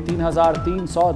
3,300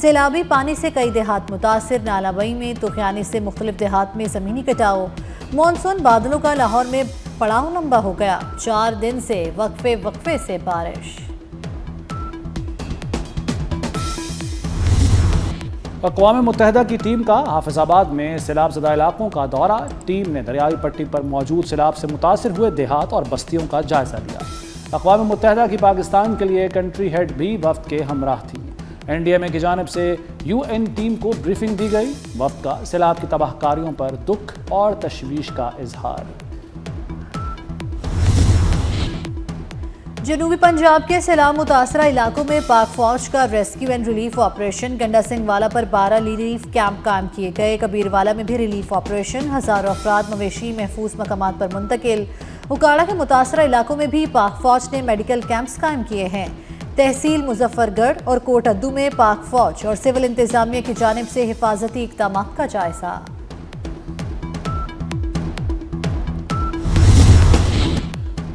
سیلابی پانی سے کئی دیہات متاثر، نالابئی میں توخیانی سے مختلف دیہات میں زمینی کٹاؤ، مانسون بادلوں کا لاہور میں پڑاؤ لمبا ہو گیا، 4 دن سے وقفے سے بارش۔ اقوام متحدہ کی ٹیم کا حافظ آباد میں سیلاب زدہ علاقوں کا دورہ، ٹیم نے دریائی پٹی پر موجود سیلاب سے متاثر ہوئے دیہات اور بستیوں کا جائزہ لیا۔ اقوام متحدہ کی پاکستان کے لیے کنٹری ہیڈ بھی وفد کے ہمراہ تھی۔ این ڈی ایم اے کی جانب سے یو این ٹیم کو بریفنگ دی گئی۔ وفد کا سیلاب کی تباہ کاریوں پر دکھ اور تشویش کا اظہار۔ جنوبی پنجاب کے سیلاب متاثرہ علاقوں میں پاک فوج کا ریسکیو اینڈ ریلیف آپریشن، گنڈا سنگھ والا پر 12 ریلیف کیمپ قائم کیے گئے، کبیر والا میں بھی ریلیف آپریشن، ہزاروں افراد مویشی محفوظ مقامات پر منتقل۔ اکاڑا کے متاثرہ علاقوں میں بھی پاک فوج نے میڈیکل کیمپس قائم کیے ہیں۔ تحصیل مظفر گڑھ اور کوٹ ادو میں پاک فوج اور سول انتظامیہ کی جانب سے حفاظتی اقدامات کا جائزہ۔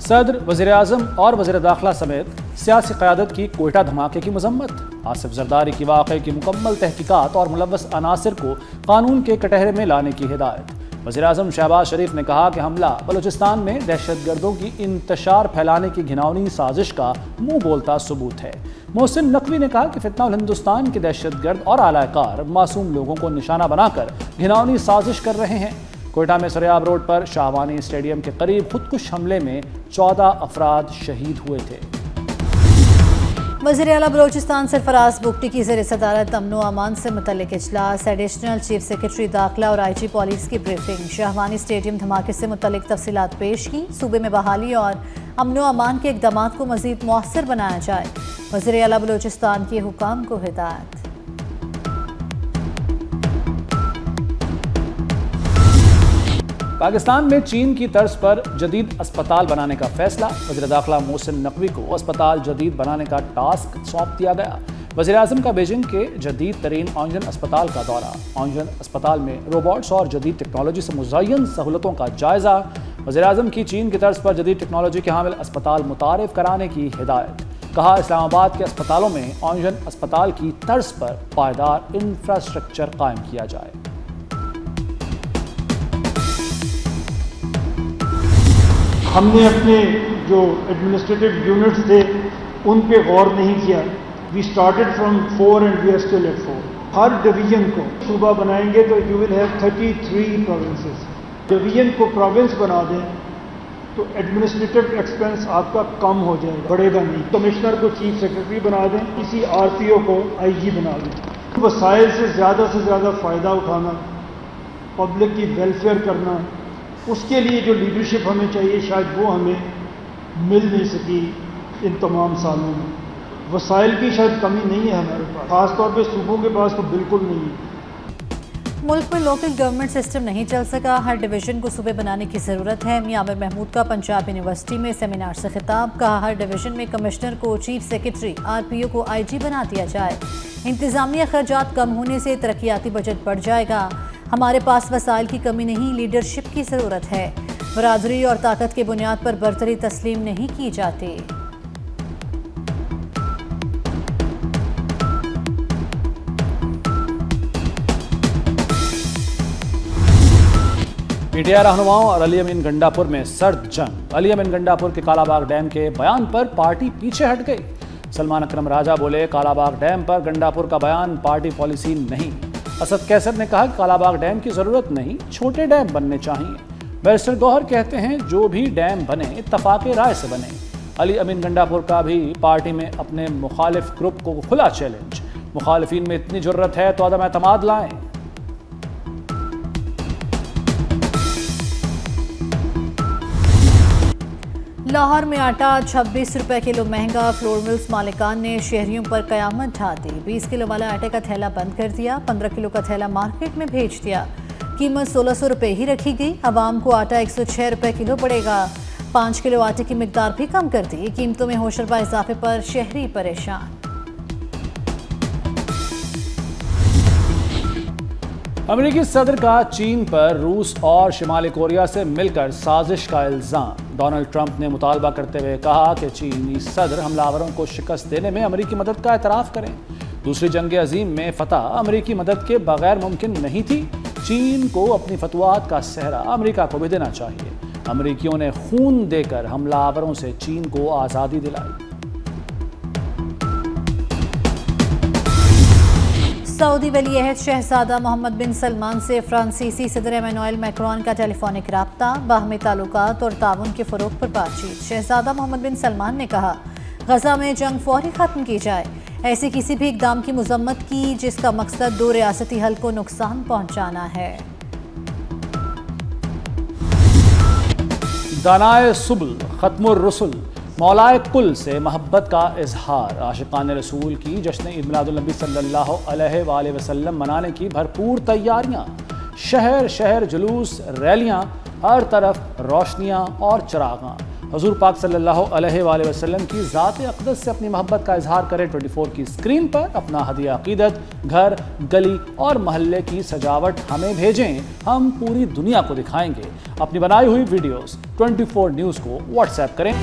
صدر، وزیر اعظم اور وزیر داخلہ سمیت سیاسی قیادت کی کوئٹہ دھماکے کی مذمت، آصف زرداری کی واقعے کی مکمل تحقیقات اور ملوث عناصر کو قانون کے کٹہرے میں لانے کی ہدایت۔ وزیر اعظم شہباز شریف نے کہا کہ حملہ بلوچستان میں دہشت گردوں کی انتشار پھیلانے کی گھناؤنی سازش کا منہ بولتا ثبوت ہے۔ محسن نقوی نے کہا کہ فتنہ الہندوستان کے دہشت گرد اور اعلی کار معصوم لوگوں کو نشانہ بنا کر گھناؤنی سازش کر رہے ہیں۔ کوئٹہ میں سریاب روڈ پر شاہوانی اسٹیڈیم کے قریب خودکش حملے میں 14 افراد شہید ہوئے تھے۔ وزیر اعلیٰ بلوچستان سرفراز بگٹی کی زیر صدارت امن و امان سے متعلق اجلاس، ایڈیشنل چیف سیکرٹری داخلہ اور آئی جی پولیس کی بریفنگ، شاہوانی اسٹیڈیم دھماکے سے متعلق تفصیلات پیش کی، صوبے میں بحالی اور امن و امان کے اقدامات کو مزید مؤثر بنایا جائے، وزیر اعلیٰ بلوچستان کے حکام کو ہدایت۔ پاکستان میں چین کی طرز پر جدید اسپتال بنانے کا فیصلہ، وزیر داخلہ محسن نقوی کو اسپتال جدید بنانے کا ٹاسک سونپ دیا گیا۔ وزیر اعظم کا بیجنگ کے جدید ترین آنجن اسپتال کا دورہ، آنجن اسپتال میں روبوٹس اور جدید ٹیکنالوجی سے مزین سہولتوں کا جائزہ، وزیر اعظم کی چین کی طرز پر جدید ٹیکنالوجی کے حامل اسپتال متعارف کرانے کی ہدایت۔ کہا اسلام آباد کے اسپتالوں میں آنجن اسپتال کی طرز پر پائیدار انفراسٹرکچر قائم کیا جائے۔ ہم نے اپنے جو ایڈمنسٹریٹو یونٹس تھے ان پہ غور نہیں کیا۔ We started from 4 and we are still at 4۔ ہر ڈویژن کو صوبہ بنائیں گے تو you will have 33 provinces. Division کو پروونس بنا دیں تو ایڈمنسٹریٹو ایکسپینس آپ کا کم ہو جائے گا، بڑھے گا نہیں۔ کمشنر کو چیف سیکرٹری بنا دیں، کسی آر پی او کو آئی جی بنا دیں۔ وسائل سے زیادہ فائدہ اٹھانا، پبلک کی ویلفیئر کرنا، اس کے لیے جو لیڈرشپ ہمیں چاہیے شاید وہ ہمیں مل نہیں سکی ان تمام سالوں میں۔ وسائل کی شاید کمی نہیں ہے ہمارے پاس، خاص طور پہ صوبوں کے پاس تو بالکل نہیں ہے۔ ملک میں لوکل گورنمنٹ سسٹم نہیں چل سکا، ہر ڈویژن کو صوبے بنانے کی ضرورت ہے، میاں عامر محمود کا پنجاب یونیورسٹی میں سیمینار سے خطاب، کہا ہر ڈویژن میں کمشنر کو چیف سیکرٹری، آر پی او کو آئی جی بنا دیا جائے، انتظامی اخراجات کم ہونے سے ترقیاتی بجٹ بڑھ جائے گا، ہمارے پاس وسائل کی کمی نہیں، لیڈرشپ کی ضرورت ہے، برادری اور طاقت کی بنیاد پر برتری تسلیم نہیں کی جاتی۔ پی ٹی آئی رہنماؤں اور علی امین گنڈاپور میں سرد جنگ، علی امین گنڈاپور کے کالا باغ ڈیم کے بیان پر پارٹی پیچھے ہٹ گئی۔ سلمان اکرم راجہ بولے کالا باغ ڈیم پر گنڈاپور کا بیان پارٹی پالیسی نہیں۔ اسد کیسر نے کہا کہ کالا باغ ڈیم کی ضرورت نہیں، چھوٹے ڈیم بننے چاہیے۔ بیرسٹر گوہر کہتے ہیں جو بھی ڈیم بنے اتفاق رائے سے بنے۔ علی امین گنڈاپور کا بھی پارٹی میں اپنے مخالف گروپ کو کھلا چیلنج، مخالفین میں اتنی جرت ہے تو عدم اعتماد لائیں۔ لاہور میں آٹا 26 روپے کلو مہنگا، فلور ملز مالکان نے شہریوں پر قیامت ڈھا دی، 20 کلو والا آٹے کا تھیلا بند کر دیا، 15 کلو کا تھیلا مارکیٹ میں بھیج دیا، قیمت 1600 روپے ہی رکھی گئی، عوام کو آٹا 106 روپے کلو پڑے گا، 5 کلو آٹے کی مقدار بھی کم کر دی، قیمتوں میں ہوشربا اضافے پر شہری پریشان۔ امریکی صدر کا چین پر روس اور شمالی کوریا سے مل کر سازش کا الزام، ڈونلڈ ٹرمپ نے مطالبہ کرتے ہوئے کہا کہ چینی صدر حملہ آوروں کو شکست دینے میں امریکی مدد کا اعتراف کریں۔ دوسری جنگ عظیم میں فتح امریکی مدد کے بغیر ممکن نہیں تھی۔ چین کو اپنی فتوحات کا سہرا امریکہ کو بھی دینا چاہیے۔ امریکیوں نے خون دے کر حملہ آوروں سے چین کو آزادی دلائی۔ سعودی ولی عہد شہزادہ محمد بن سلمان سے فرانسیسی صدر ایمانوئل میکرون کا ٹیلی فونک رابطہ، باہمی تعلقات اور تعاون کے فروغ پر بات چیت۔ شہزادہ محمد بن سلمان نے کہا، غزہ میں جنگ فوری ختم کی جائے، ایسے کسی بھی اقدام کی مذمت کی جس کا مقصد دو ریاستی حل کو نقصان پہنچانا ہے۔ دانائے سبل ختم الرسل مولائے کل سے محبت کا اظہار۔ عاشقان رسول کی جشن عید میلاد النبی صلی اللہ علیہ وآلہ وسلم منانے کی بھرپور تیاریاں، شہر شہر جلوس، ریلیاں، ہر طرف روشنیاں اور چراغاں۔ حضور پاک صلی اللہ علیہ وآلہ وسلم کی ذات اقدس سے اپنی محبت کا اظہار کریں۔ 24 کی اسکرین پر اپنا ہدیہ عقیدت، گھر، گلی اور محلے کی سجاوٹ ہمیں بھیجیں، ہم پوری دنیا کو دکھائیں گے۔ اپنی بنائی ہوئی ویڈیوز 24 نیوز کو واٹس ایپ کریں۔